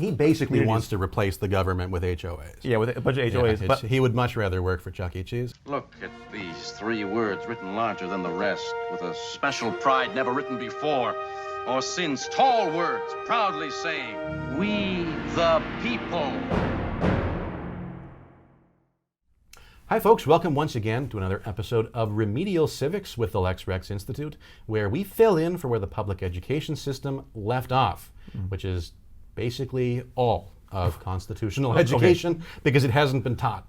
he basically wants to replace the government with HOAs. Yeah, with a bunch of HOAs. Yeah, but he would much rather work for Chuck E. Cheese. Look at these 3 words written larger than the rest, with a special pride never written before or since. Tall words proudly saying, "We the people." Hi folks, welcome once again to another episode of Remedial Civics with the Lex Rex Institute, where we fill in for where the public education system left off, which is basically all of constitutional education, because it hasn't been taught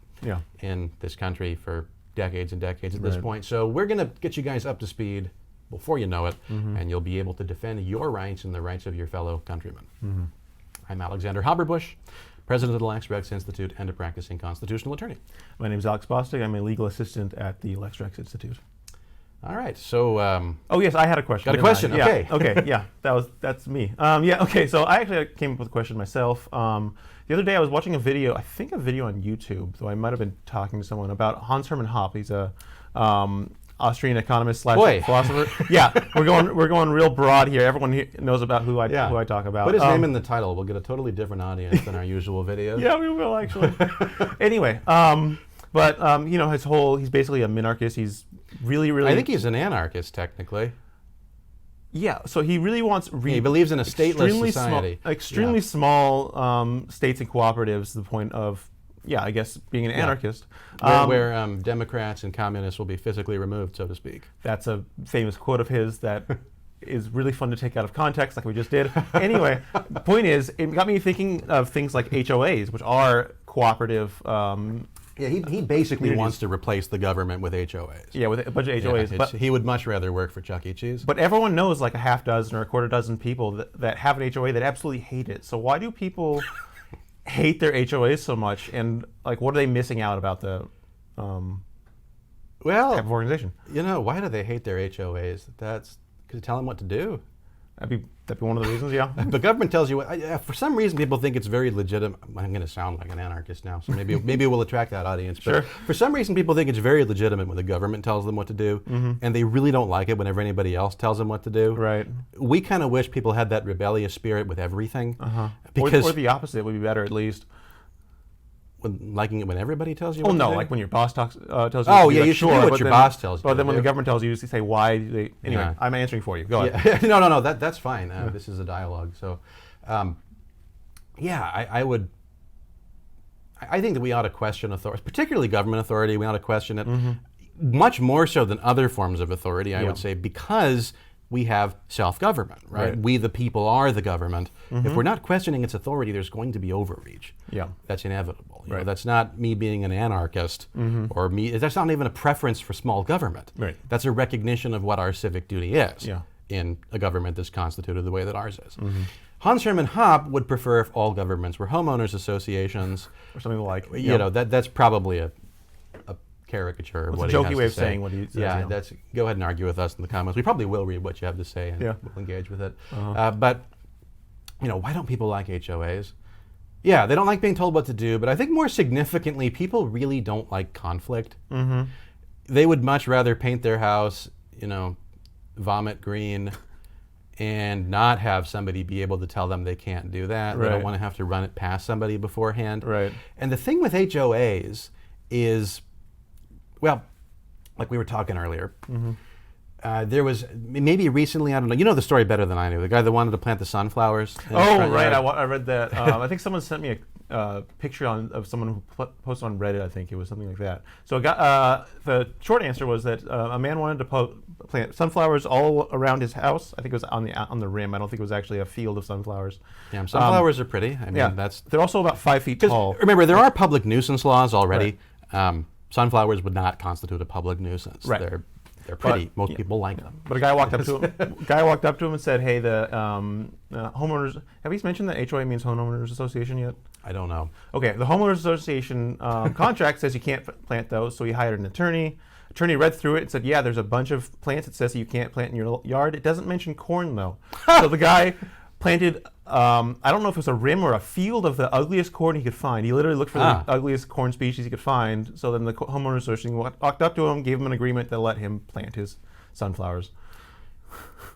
in this country for decades and decades at this point. So we're going to get you guys up to speed before you know it, and you'll be able to defend your rights and the rights of your fellow countrymen. I'm Alexander Haberbush, President of the Lex Rex Institute and a practicing constitutional attorney. My name is Alex Bostic. I'm a legal assistant at the Lex Rex Institute. All right, so... oh yes, I had a question. Got a question, okay. Yeah, okay, yeah, that's me. Okay, so I actually came up with a question myself. The other day I was watching a video, I think a video on YouTube, though I might have been talking to someone about Hans Hermann Hoppe. He's a Austrian economist / philosopher. Yeah, we're going real broad here. Everyone here knows about who I talk about. Put his name in the title. We'll get a totally different audience than our usual videos. Yeah, we will actually. Anyway, you know, he's basically a minarchist. He's really. I think he's an anarchist technically. Yeah, so he really wants. He believes in a stateless society. Extremely small states and cooperatives to the point of. Yeah, I guess being an anarchist. Where Democrats and communists will be physically removed, so to speak. That's a famous quote of his that is really fun to take out of context, like we just did. Anyway, the point is, it got me thinking of things like HOAs, which are cooperative. He basically wants to replace the government with HOAs. Yeah, with a bunch of HOAs. But he would much rather work for Chuck E. Cheese. But everyone knows like a half dozen or a quarter dozen people that have an HOA that absolutely hate it. So why do people hate their HOAs so much, and like what are they missing out about the type of organization? You know, why do they hate their HOAs? That's because tell them what to do. That'd be one of the reasons, yeah. The government tells you what. For some reason, people think it's very legitimate. I'm going to sound like an anarchist now, so maybe we'll attract that audience. But sure. For some reason, people think it's very legitimate when the government tells them what to do, and they really don't like it whenever anybody else tells them what to do. Right. We kind of wish people had that rebellious spirit with everything. Or the opposite would be better, at least. Liking it when everybody tells you what to do? Like when your boss tells you. Oh, yeah, you should do what your boss tells you. But then when the government tells you, you say why. Anyway, I'm answering for you. Go ahead. No, that's fine. This is a dialogue. So, I think that we ought to question authority, particularly government authority. We ought to question it much more so than other forms of authority, I would say, because we have self-government, right? We the people are the government. If we're not questioning its authority, there's going to be overreach. Yeah, that's inevitable. You know, that's not me being an anarchist, or me. That's not even a preference for small government. Right. That's a recognition of what our civic duty is in a government that's constituted the way that ours is. Hans Hermann Hoppe would prefer if all governments were homeowners associations, or something like. You know, that's probably a caricature of what he has to say. It's a jokey way of saying what he says. Yeah, go ahead and argue with us in the comments. We probably will read what you have to say and we'll engage with it. But, you know, why don't people like HOAs? Yeah, they don't like being told what to do, but I think more significantly, people really don't like conflict. They would much rather paint their house, you know, vomit green and not have somebody be able to tell them they can't do that. They don't want to have to run it past somebody beforehand. And the thing with HOAs is, well, like we were talking earlier, there was maybe recently, I don't know, you know the story better than I do, the guy that wanted to plant the sunflowers. I read that. I think someone sent me a picture of someone who posted on Reddit, I think it was something like that. So the short answer was that a man wanted to plant sunflowers all around his house. I think it was on the rim. I don't think it was actually a field of sunflowers. Yeah, sunflowers are pretty. I mean, they're also about 5 feet tall. Remember, there are public nuisance laws already. Sunflowers would not constitute a public nuisance. They're pretty. Most people like them. But a guy walked up to him. And said, "Hey, the homeowners. Have you mentioned that HOA means homeowners association yet?" I don't know. Okay, the homeowners association contract says you can't plant those, so he hired an attorney. Attorney read through it and said, "Yeah, there's a bunch of plants that says you can't plant in your yard. It doesn't mention corn though." So the guy planted, I don't know if it was a rim or a field of the ugliest corn he could find. He literally looked for the ugliest corn species he could find. So then the homeowners association walked up to him, gave him an agreement to let him plant his sunflowers.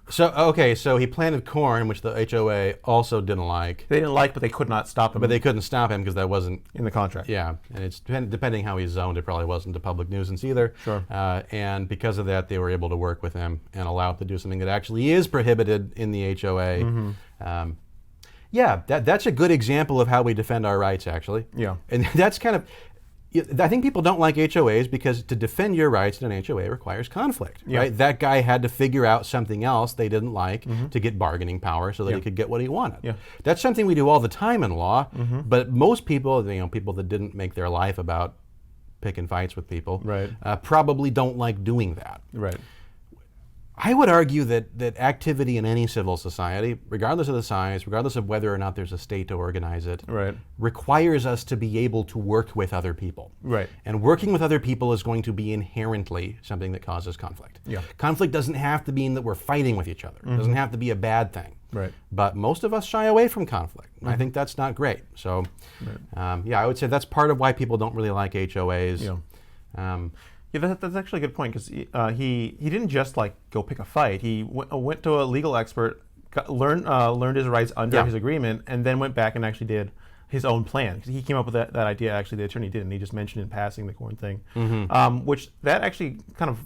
So he planted corn, which the HOA also didn't like. They didn't like, but they could not stop him. But they couldn't stop him because that wasn't in the contract. Yeah, and it's depending how he's zoned, it probably wasn't a public nuisance either. Sure. And because of that, they were able to work with him and allow him to do something that actually is prohibited in the HOA. Yeah, that's a good example of how we defend our rights, actually. Yeah. And that's kind of, I think people don't like HOAs because to defend your rights in an HOA requires conflict, right? That guy had to figure out something else they didn't like to get bargaining power so that he could get what he wanted. Yeah. That's something we do all the time in law, but most people, people that didn't make their life about picking fights with people, probably don't like doing that. Right. I would argue that activity in any civil society, regardless of the size, regardless of whether or not there's a state to organize it, requires us to be able to work with other people. Right. And working with other people is going to be inherently something that causes conflict. Yeah. Conflict doesn't have to mean that we're fighting with each other. It doesn't have to be a bad thing. Right. But most of us shy away from conflict. I think that's not great. So, I would say that's part of why people don't really like HOAs. Yeah. Yeah, that's actually a good point because he didn't just like go pick a fight. He went to a legal expert, learned his rights under his agreement, and then went back and actually did his own plan. He came up with that idea. Actually, the attorney did, and he just mentioned in passing the corn thing, which that actually kind of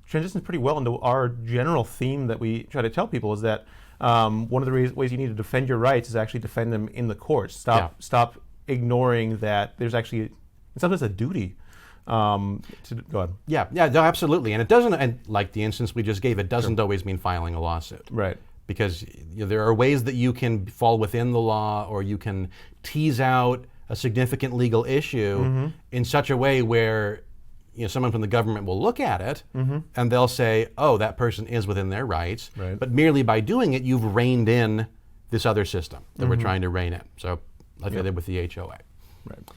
transitions pretty well into our general theme that we try to tell people is that one of the ways you need to defend your rights is actually defend them in the courts. Stop ignoring that there's actually in some sense a duty. Go ahead. Yeah, no, absolutely. And it doesn't, and like the instance we just gave, it doesn't always mean filing a lawsuit. Right. Because there are ways that you can fall within the law or you can tease out a significant legal issue in such a way where someone from the government will look at it and they'll say, oh, that person is within their rights. Right. But merely by doing it, you've reined in this other system that we're trying to rein in. So like I did with the HOA. Right.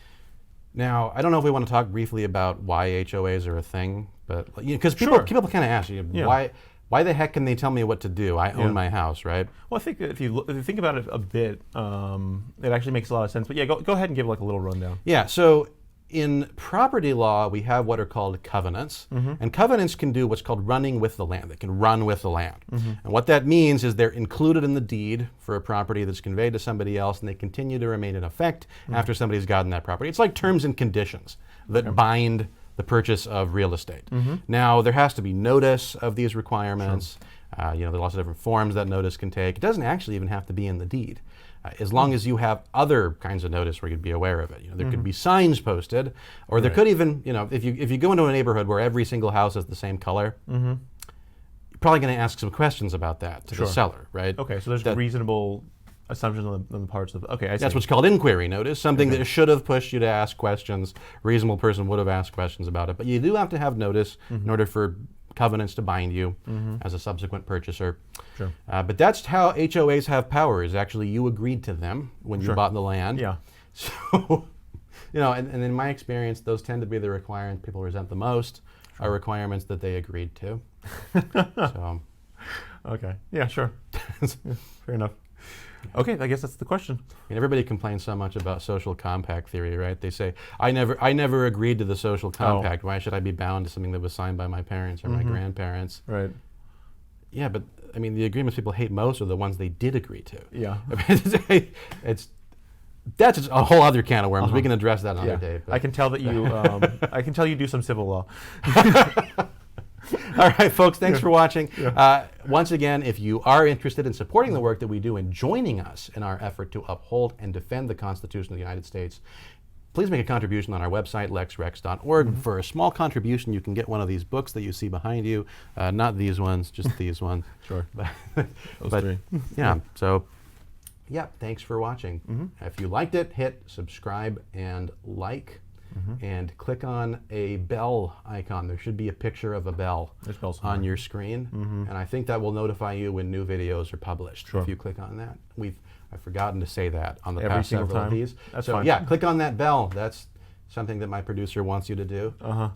Now, I don't know if we want to talk briefly about why HOAs are a thing, but because people kind of ask you, why the heck can they tell me what to do? I own my house, right? Well, I think if you think about it a bit, it actually makes a lot of sense. But yeah, go ahead and give like a little rundown. Yeah, so in property law, we have what are called covenants, and covenants can do what's called running with the land. They can run with the land. And what that means is they're included in the deed for a property that's conveyed to somebody else, and they continue to remain in effect after somebody's gotten that property. It's like terms and conditions that bind the purchase of real estate. Now, there has to be notice of these requirements. There are lots of different forms that notice can take. It doesn't actually even have to be in the deed. As long as you have other kinds of notice where you'd be aware of it. There could be signs posted, or there could even, if you go into a neighborhood where every single house is the same color, you're probably going to ask some questions about that to the seller, right? Okay, so there's reasonable assumptions on the parts of, okay, I see. That's what's called inquiry notice, something that should have pushed you to ask questions. A reasonable person would have asked questions about it, but you do have to have notice in order for covenants to bind you as a subsequent purchaser. Sure. But that's how HOAs have power, is actually you agreed to them when you bought the land. Yeah. So, and in my experience, those tend to be the requirements people resent the most, are requirements that they agreed to. So. Okay. Yeah, sure. Fair enough. Okay, I guess that's the question. Everybody complains so much about social compact theory, right? They say, I never agreed to the social compact. Why should I be bound to something that was signed by my parents or my grandparents? Right. Yeah, but the agreements people hate most are the ones they did agree to. Yeah. That's a whole other can of worms. We can address that another day. I can tell that you you do some civil law. All right, folks, thanks for watching. Once again, if you are interested in supporting the work that we do and joining us in our effort to uphold and defend the Constitution of the United States, please make a contribution on our website, lexrex.org. For a small contribution, you can get one of these books that you see behind you. Not these ones, just these ones. Sure. Those three. So, thanks for watching. If you liked it, hit subscribe and like. And click on a bell icon. There should be a picture of a bell on your screen, and I think that will notify you when new videos are published. If you click on that, I've forgotten to say that on the past several of these. That's so fine. Click on that bell. That's something that my producer wants you to do.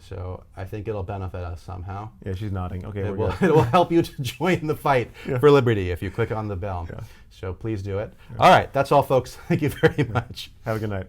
So I think it'll benefit us somehow. Yeah, she's nodding. Okay, it will help you to join the fight for liberty if you click on the bell. So please do it. All right, that's all, folks. Thank you very much. Have a good night.